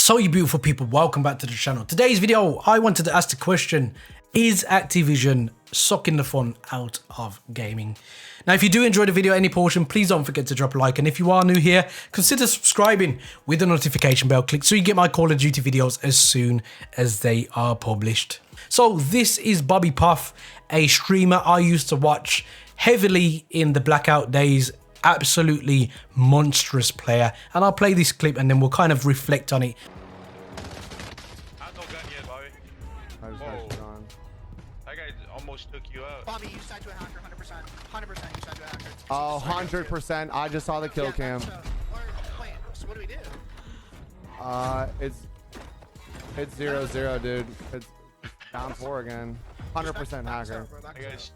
So you beautiful people, welcome back to the channel. Today's video, I wanted to ask the question, is Activision sucking the fun out of gaming? Now, if you do enjoy the video, any portion, please don't forget to drop a like. And if you are new here, consider subscribing with the notification bell clicked so you get my Call of Duty videos as soon as they are published. So this is Bobby Puff, a streamer I used to watch heavily in the Blackout days. Absolutely monstrous player, and I'll play this clip and then we'll kind of reflect on it. I no gun yet, Bobby. Whoa. That guy almost took you out. Bobby, you side to a hacker, 100%. 100% you side to a hacker. Oh, 100%. I just saw the kill cam. Wait, so what do we do? It's 0-0, dude. It's down 4 again. 100% hacker. That guy's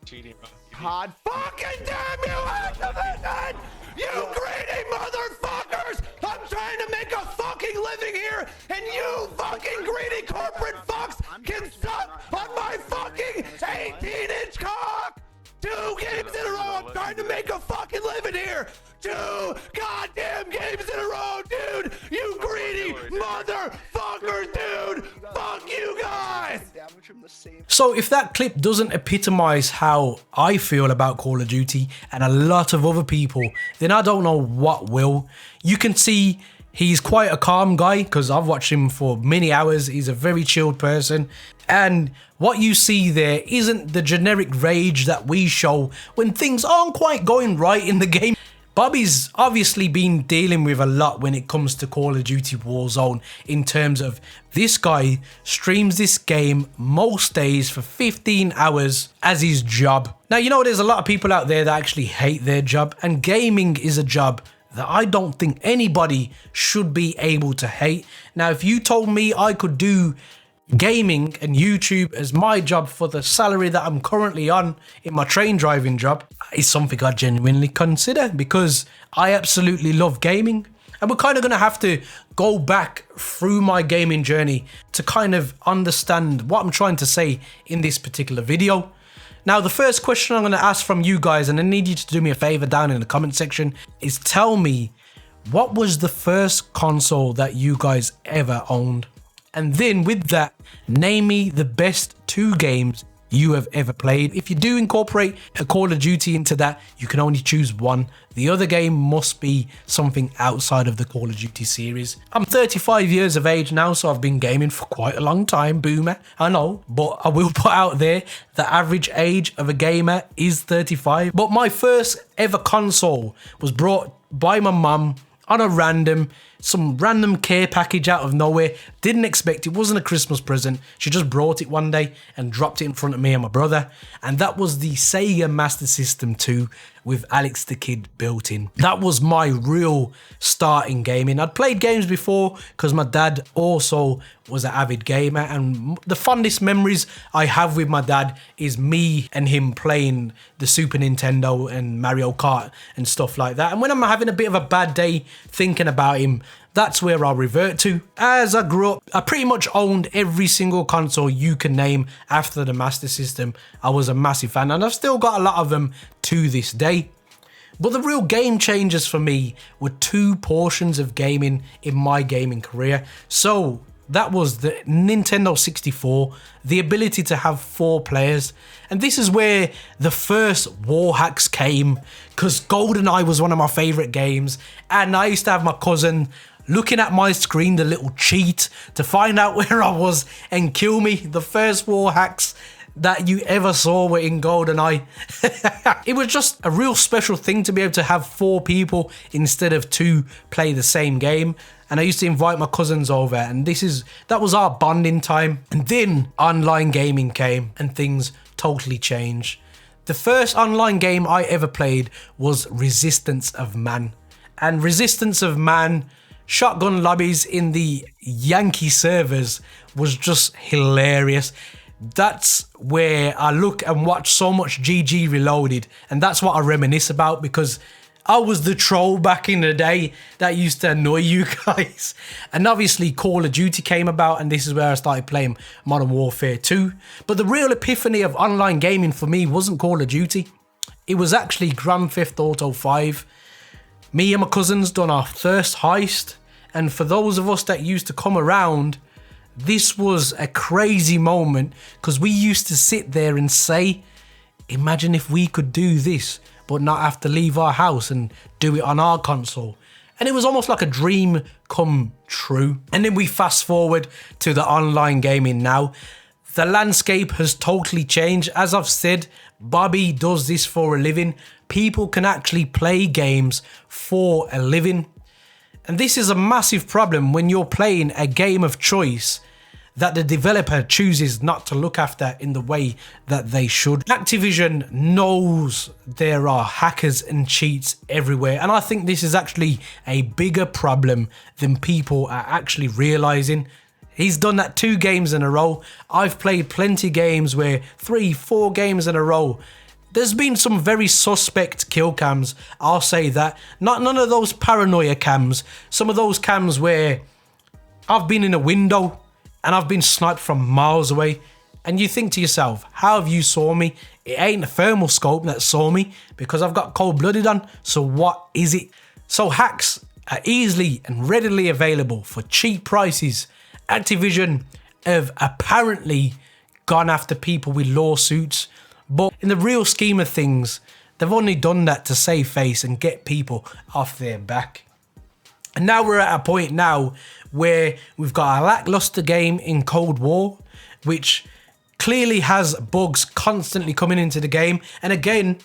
cheating, bro. God fucking damn you, Activision! You greedy motherfuckers! I'm trying to make a fucking living here, and you fucking greedy corporate fucks can suck on my fucking 18-inch cock! 2 games in a row, I'm trying to make a fucking living here! 2 goddamn games in a row, dude! You greedy motherfuckers, dude! Fuck you guys! So if that clip doesn't epitomize how I feel about Call of Duty and a lot of other people, then I don't know what will. You can see he's quite a calm guy because I've watched him for many hours. He's a very chilled person. And what you see there isn't the generic rage that we show when things aren't quite going right in the game. Bobby's obviously been dealing with a lot when it comes to Call of Duty Warzone in terms of this guy streams this game most days for 15 hours as his job. Now, you know, there's a lot of people out there that actually hate their job, and gaming is a job that I don't think anybody should be able to hate. Now, if you told me I could do gaming and YouTube as my job for the salary that I'm currently on in my train driving job, is something I genuinely consider because I absolutely love gaming. And we're kind of going to have to go back through my gaming journey to kind of understand what I'm trying to say in this particular video. Now, the first question I'm going to ask from you guys, and I need you to do me a favor down in the comment section, is tell me, what was the first console that you guys ever owned? And then with that, name me the best 2 games you have ever played. If you do incorporate a Call of Duty into that, you can only choose one. The other game must be something outside of the Call of Duty series. I'm 35 years of age now, so I've been gaming for quite a long time, boomer, I know. But I will put out there, the average age of a gamer is 35. But my first ever console was brought by my mum on some random care package out of nowhere. Didn't expect it, wasn't a Christmas present. She just brought it one day and dropped it in front of me and my brother. And that was the Sega Master System 2 with Alex the Kid built in. That was my real start in gaming. I'd played games before because my dad also was an avid gamer, and the fondest memories I have with my dad is me and him playing the Super Nintendo and Mario Kart and stuff like that. And when I'm having a bit of a bad day thinking about him, that's where I'll revert to. As I grew up, I pretty much owned every single console you can name after the Master System. I was a massive fan, and I've still got a lot of them to this day. But the real game changers for me were 2 portions of gaming in my gaming career. So that was the Nintendo 64, the ability to have 4 players. And this is where the first war hacks came, because GoldenEye was one of my favorite games. And I used to have my cousin looking at my screen, the little cheat, to find out where I was and kill me. The first war hacks that you ever saw were in GoldenEye. It was just a real special thing to be able to have 4 people instead of 2 play the same game. And I used to invite my cousins over, and that was our bonding time. And then online gaming came and things totally changed. The first online game I ever played was Resistance of Man. And Resistance of Man, shotgun lobbies in the Yankee servers, was just hilarious. That's where I look and watch so much GG Reloaded, and that's what I reminisce about, because I was the troll back in the day that used to annoy you guys. And obviously Call of Duty came about, and this is where I started playing Modern Warfare 2. But the real epiphany of online gaming for me wasn't Call of Duty. It was actually Grand Theft Auto 5. Me and my cousins done our first heist, And for those of us that used to come around, this was a crazy moment because we used to sit there and say, imagine if we could do this, but not have to leave our house and do it on our console. And it was almost like a dream come true. And then we fast forward to the online gaming now. The landscape has totally changed. As I've said, Bobby does this for a living. People can actually play games for a living. And this is a massive problem when you're playing a game of choice that the developer chooses not to look after in the way that they should. Activision knows there are hackers and cheats everywhere, and I think this is actually a bigger problem than people are actually realizing. He's done that 2 games in a row. I've played plenty games where 3, 4 games in a row. There's been some very suspect kill cams, I'll say that. None of those paranoia cams. Some of those cams where I've been in a window and I've been sniped from miles away. And you think to yourself, how have you saw me? It ain't a thermal scope that saw me because I've got cold-blooded on. So what is it? So hacks are easily and readily available for cheap prices. Activision have apparently gone after people with lawsuits. But in the real scheme of things, they've only done that to save face and get people off their back. And now we're at a point now where we've got a lackluster game in Cold War, which clearly has bugs constantly coming into the game. And again,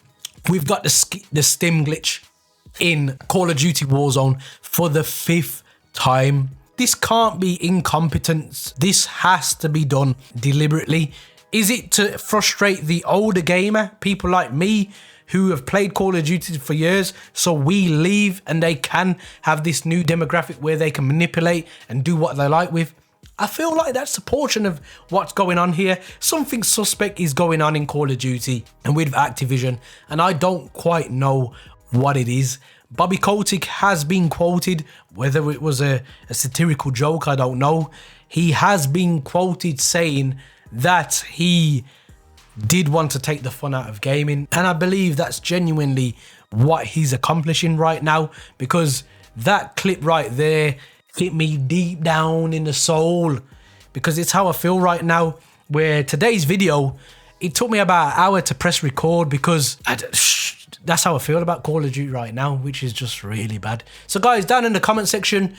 we've got the stim glitch in Call of Duty Warzone for the 5th time. This can't be incompetence. This has to be done deliberately. Is it to frustrate the older gamer, people like me, who have played Call of Duty for years, so we leave and they can have this new demographic where they can manipulate and do what they like with? I feel like that's a portion of what's going on here. Something suspect is going on in Call of Duty and with Activision, and I don't quite know what it is. Bobby Kotick has been quoted, whether it was a satirical joke, I don't know. He has been quoted saying that he did want to take the fun out of gaming, and I believe that's genuinely what he's accomplishing right now, because that clip right there hit me deep down in the soul, because it's how I feel right now. Where today's video, it took me about an hour to press record because that's how I feel about Call of Duty right now, which is just really bad. So guys, down in the comment section,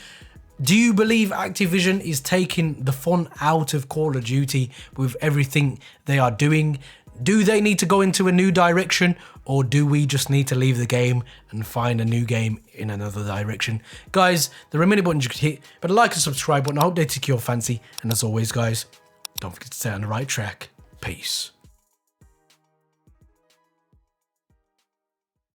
do you believe Activision is taking the fun out of Call of Duty with everything they are doing? Do they need to go into a new direction, or do we just need to leave the game and find a new game in another direction? Guys, there are many buttons you could hit, but a like and subscribe button, I hope they tick your fancy. And as always guys, don't forget to stay on the right track. Peace.